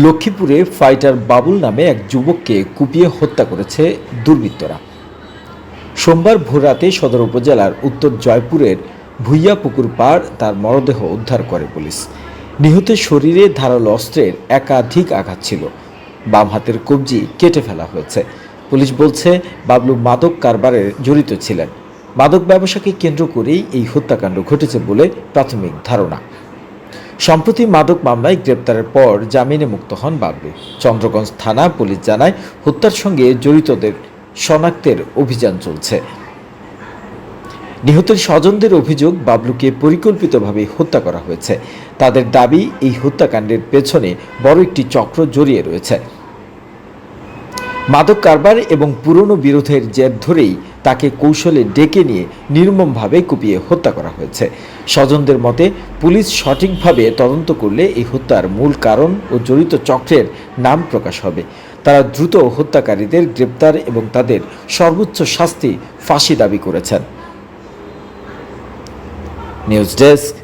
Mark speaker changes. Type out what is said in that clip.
Speaker 1: লক্ষ্মীপুরে ফাইটার বাবুল নামে এক যুবককে কুপিয়ে হত্যা করেছে দুর্বৃত্তরা। সোমবার ভোররাতে সদর উপজেলার উত্তর জয়পুরের ভুইয়া পুকুর পাড় তার মরদেহ উদ্ধার করে পুলিশ। নিহতের শরীরে ধারালো অস্ত্রের একাধিক আঘাত ছিল, বাম হাতের কবজি কেটে ফেলা হয়েছে। পুলিশ বলছে বাবলু মাদক কারবারে জড়িত ছিলেন। মাদক ব্যবসাকে কেন্দ্র করেই এই হত্যাকাণ্ড ঘটেছে বলে প্রাথমিক ধারণা। সম্প্রতি মাদক মামলায় গ্রেপ্তারের পর জামিনে মুক্ত হন বাবলু। চন্দ্রগঞ্জ থানা পুলিশ জানায়, হত্যার সঙ্গে জড়িতদের শনাক্তের অভিযান চলছে। নিহতের স্বজনদের অভিযোগ, বাবলুকে পরিকল্পিতভাবে হত্যা করা হয়েছে। তাদের দাবি, এই হত্যাকাণ্ডের পেছনে বড় একটি চক্র জড়িয়ে রয়েছে। মাদক কারবার এবং পুরনো বিরোধের জের ধরেই তাকে কৌশলে ডেকে নিয়ে নির্মমভাবে কুপিয়ে হত্যা করা হয়েছে। স্বজনদের মতে, পুলিশ সঠিকভাবে তদন্ত করলে এই হত্যার মূল কারণ ও জড়িত চক্রের নাম প্রকাশ হবে। তারা দ্রুত হত্যাকারীদের গ্রেপ্তার এবং তাদের সর্বোচ্চ শাস্তি ফাঁসি দাবি করেছেন। News desk.